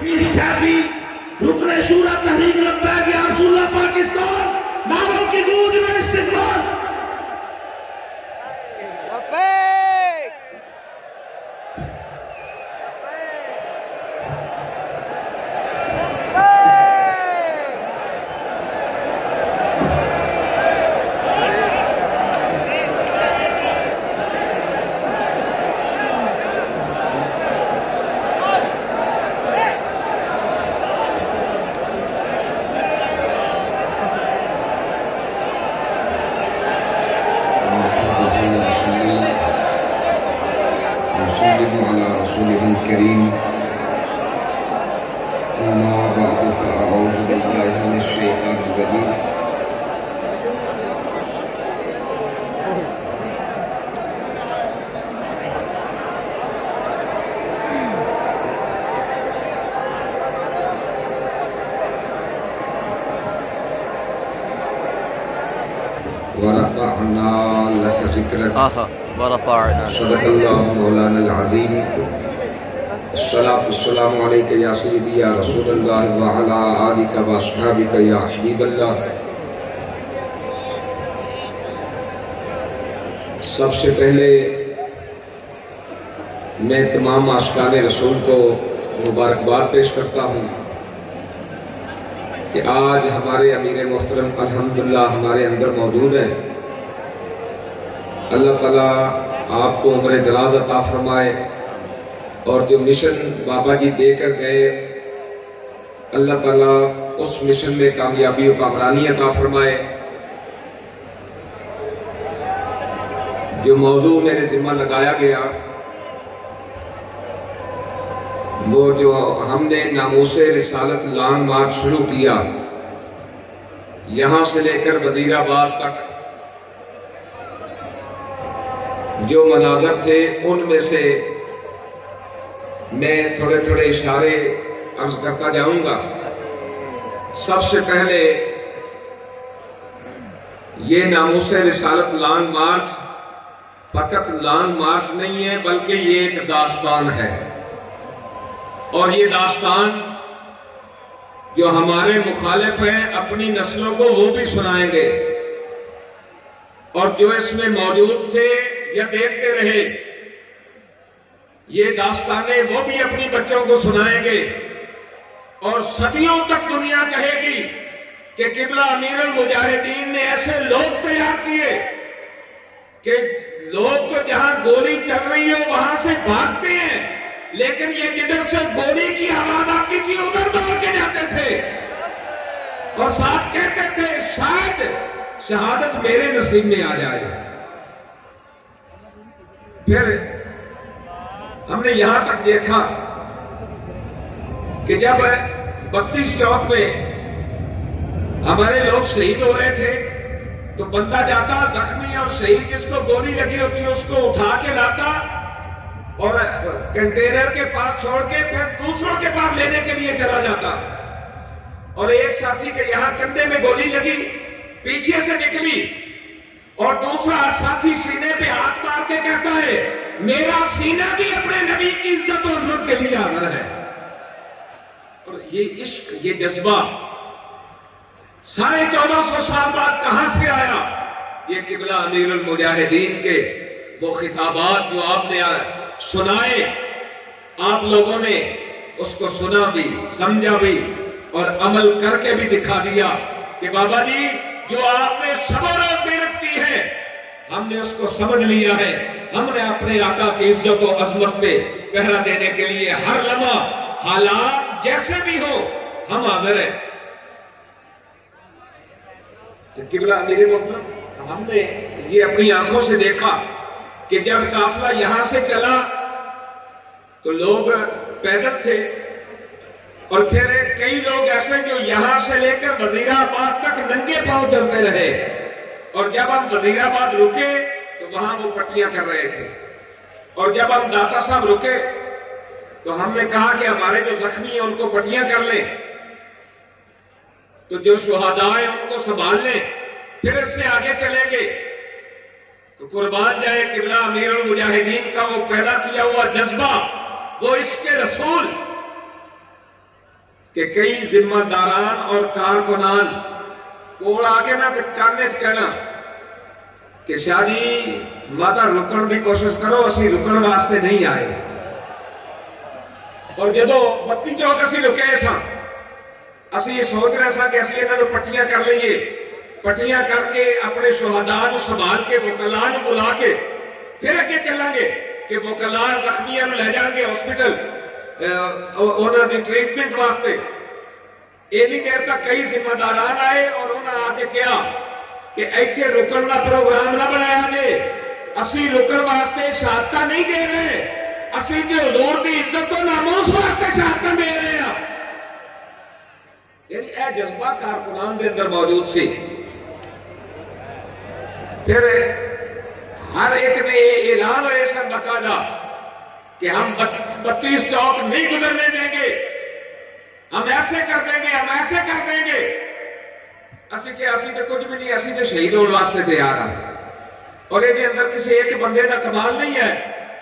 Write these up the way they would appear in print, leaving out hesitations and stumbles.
حفیظ سیفی رکن شورا تحریک لبیک یا رسول اللہ پاکستان نعروں کی گونج میں استقبال ورفعنا لك ذكرك ورفعنا صدق الله مولانا العظيم الصلاة والسلام عليك يا سيدي يا رسول الله وعلى آلك وأصحابك يا حبيب الله. سب سے پہلے میں تمام عاشقان رسول کو مبارکباد پیش کرتا ہوں کہ آج ہمارے امیر محترم الحمدللہ ہمارے اندر موجود ہیں. اللہ تعالیٰ آپ کو عمر دراز عطا فرمائے اور جو مشن بابا جی دے کر گئے اللہ تعالیٰ اس مشن میں کامیابی و کامرانی عطا فرمائے. جو موضوع میرے ذمہ لگایا گیا وہ جو ہم نے ناموس رسالت لانگ مارچ شروع کیا یہاں سے لے کر وزیر آباد تک جو مناظر تھے ان میں سے میں تھوڑے تھوڑے اشارے عرض کرتا جاؤں گا. سب سے پہلے یہ ناموس رسالت لانگ مارچ فقط لانگ مارچ نہیں ہے بلکہ یہ ایک داستان ہے اور یہ داستان جو ہمارے مخالف ہیں اپنی نسلوں کو وہ بھی سنائیں گے اور جو اس میں موجود تھے یا دیکھتے رہے یہ داستانیں وہ بھی اپنی بچوں کو سنائیں گے اور صدیوں تک دنیا کہے گی کہ قبلہ امیر المجاہدین نے ایسے لوگ تیار کیے کہ لوگ تو جہاں گولی چل رہی ہو وہاں سے بھاگتے ہیں لیکن یہ جدھر سے گولی کی آواز آتی تھی ادھر دوڑ کے جاتے تھے اور ساتھ کہتے تھے شاید شہادت میرے نصیب میں آ جائے. پھر ہم نے یہاں تک دیکھا کہ جب 32 چوک میں ہمارے لوگ شہید ہو رہے تھے تو بندہ جاتا زخمی اور شہید جس کو گولی لگی ہوتی اس کو اٹھا کے لاتا اور کنٹینر کے پاس چھوڑ کے پھر دوسروں کے پاس لینے کے لیے چلا جاتا اور ایک ساتھی کے یہاں کندھے میں گولی لگی پیچھے سے نکلی اور دوسرا ساتھی سینے پہ ہاتھ مار کے کہتا ہے میرا سینہ بھی اپنے نبی کی عزت اور حرمت کے لیے حاضر ہے. اور یہ عشق یہ جذبہ 1450 سال بعد کہاں سے آیا؟ یہ قبلہ امیر المجاہدین کے وہ خطابات جو آپ نے سنائے آپ لوگوں نے اس کو سنا بھی سمجھا بھی اور عمل کر کے بھی دکھا دیا کہ بابا جی جو آپ نے صبر اور محنت کی ہے ہم نے اس کو سمجھ لیا ہے. ہم نے اپنے آقا کی عزت و عظمت پہ پہرا دینے کے لیے ہر لمحہ حالات جیسے بھی ہو ہم حاضر ہیں. قبلہ امیر محترم ہم نے یہ اپنی آنکھوں سے دیکھا کہ جب قافلہ یہاں سے چلا تو لوگ پیدل تھے اور پھر کئی لوگ ایسے جو یہاں سے لے کر وزیر آباد تک ننگے پاؤں چلتے رہے اور جب ہم وزیر آباد رکے تو وہاں وہ پٹیاں کر رہے تھے اور جب ہم داتا صاحب رکے تو ہم نے کہا کہ ہمارے جو زخمی ہیں ان کو پٹیاں کر لیں تو جو شہداء ہیں ان کو سنبھال لیں پھر اس سے آگے چلیں گے. تو قربان جائے قبلہ امیر المجاہدین کا وہ پیدا کیا ہوا جذبہ وہ عشق رسول کہ کئی ذمہ داران اور کارکنان کول آ کے نہ کرنے کہنا کہ شاہی وعدہ رکن کی کوشش کرو، اسی رکن واسطے نہیں آئے. اور جدو 32 چوک اسی رکے سا، اسی یہ سوچ رہے سا کہ اسی انہوں نے پٹیاں کر لئیے، پٹیاں کر کے اپنے شہداء کو سنبھال کے وکلاء کو بلا کے پھر اگے چلیں گے کہ وکلاء زخمیاں لے جان گے ہاسپٹل انہوں نے ٹریٹمنٹ واسطے. اینی دیر تک کئی ذمہ داران آئے اور انہوں نے آ کے کہا کہ ایتھے رکن کا پروگرام نہ بنایا جے، اسی رکن واسطے شہادت نہیں دے رہے، اسی تے حضور کی عزت و ناموس واسطے شہادت دے رہے ہیں. یعنی اے جذبہ کارکنان کے اندر موجود سی. پھر ہر ایک نے اعلان ہوئے سن باقاعدہ کہ ہم 32 چوک نہیں گزرنے دیں گے، ہم ایسے کر دیں گے، ہم ایسے کر دیں گے. اسی کہ اسی تو کچھ بھی نہیں، اسی تو شہید ہونے واسطے تیار ہیں. اور یہ اندر کسی ایک بندے کا کمال نہیں ہے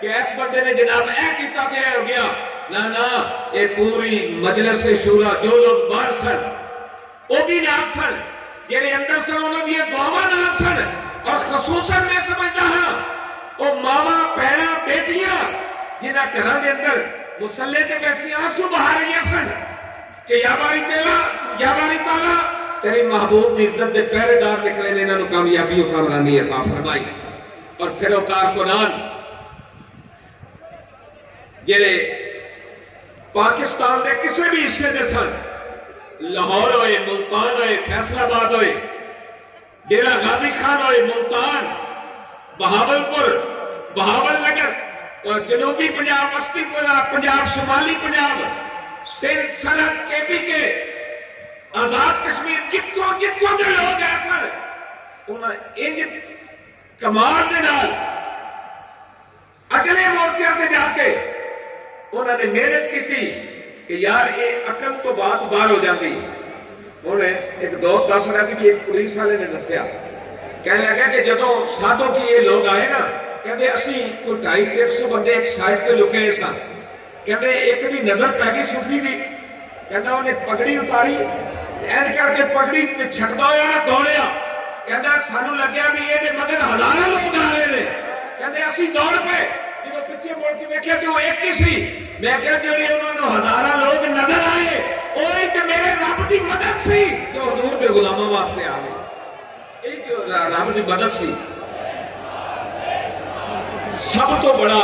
کہ اس بندے نے جناب اے کیتا کہ ہو گیا. نہ یہ پوری مجلس شورا جو لوگ باہر سن وہ بھی نال سن، جہے اندر سن انہوں کی دعوا نال سن. اور خصوصاً میں سمجھتا ہاں وہ ماوا بہنا بیٹیاں جنہاں گھراں دے اندر مسلے تے بیٹھیاں آنسو بہا رہی سن کہ یا باری تعالیٰ تیری محبوب کی عزت دے پہرے دار نکلے نے، انہوں نے کامیابی و کامرانی عطا فرمائی. اور پھر وہ کارکنان جہے پاکستان کے کسی بھی حصے دے سن، لاہور ہوئے، ملتان ہوئے، فیصل آباد ہوئے، ڈیرہ غازی خان ہوئے، ملتان، بہاولپور، بہاول نگر، اور جنوبی پنجاب، وسطی پنجاب، شمالی پنجاب، سندھ، سرحد، کے پی کے، آزاد کشمیر، جتوں کے لوگ ہیں سر، انہوں نے کمال دے نال اگلے مورچے سے جا کے انہوں نے محنت کی تھی کہ یار یہ عقل تو بات باہر ہو جاتی. انہیں ایک دوست دس رہا سی کہ ایک پولیس والے نے دسیا، کہنے لگا کہ جدو ساتھوں کی یہ لوگ آئے نا، کہتے اسی کوئی 250-300 بندے ایک سائڈ پہ لکے سن. کہتے ایک دی نظر پہ گئی صوفی دی، کہتا انہیں پگڑی اتاری اینڈ کر کے پگڑی چھٹتا ہوا دوڑیا. کہتا سانو لگیا بھی یہ مگر ہزاروں لوگ آ رہے ہیں. کہتے اسی دوڑ پہ جب پیچھے مڑ کے دیکھا کہ وہ ایک ہی سی. میں کہا جو انہوں نے ہزاروں لوگ نظر آئے اور ایک میرے رب کی مدد سی جو حضور کے غلاموں واسطے آ گئی. ایک رب کی مدد سی. سب تو بڑا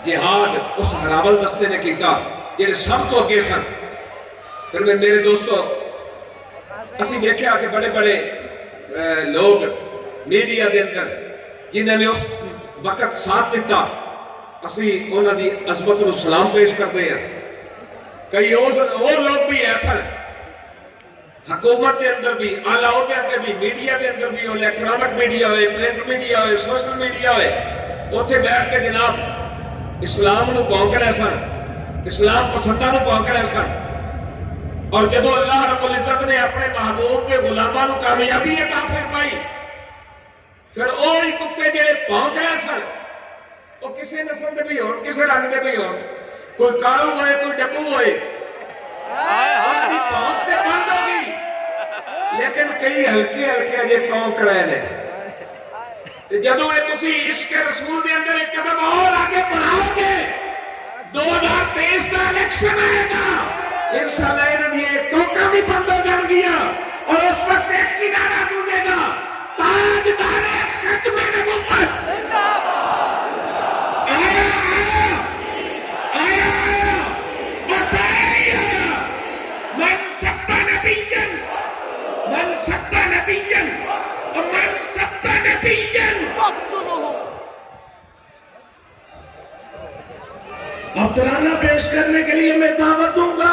جہاد اس ہراول دستے نے کیتا جہے سب تو اگے سن. پھر میں میرے دوستوں اسی دیکھا کہ بڑے بڑے لوگ میڈیا کے اندر جنہوں نے اس وقت ساتھ دیتا، اسی انہوں نے عظمت کو سلام پیش کرتے ہیں. کئی اور لوگ بھی ایسا حکومت کے اندر بھی، اعلی عہدے کے بھی، میڈیا کے اندر بھی، الیکٹرانک میڈیا ہوئے، پرنٹ میڈیا ہوئے، سوشل میڈیا ہوئے، اتنے بیٹھ کے جناب اسلام نو پونک رہے سن، اسلام پسنداں نو پونک رہے سن. اور جدو اللہ رب العزت نے اپنے محبوب کے غلاماں نو کامیابی عطا فرمائی، پھر وہی کتے جڑے پونک رہے سن وہ کسی نسل کے بھی ہو، کسی رنگ کے بھی ہو، کوئی کالو ہوئے، کوئی ڈبو ہوئے، پونک تے بند ہو گئی، لیکن کئی ہلکے ہلکے اجے پونک رہے ہیں. جدو تھی عشق رسول کے اندر ایک قدم اور آگے بڑھاؤ گے، 2023 کا الیکشن آئے گا، انشاءاللہ انہوں نے کوکا بھی بند ہو جان گیا اور اس وقت ایک کی نعرہ ڈونڈے گا، تاجدار ختم نبوت من سب نبیًا من سب نبیًا ومن سب نبیًا اب ترانہ پیش کرنے کے لیے میں دعوت دوں گا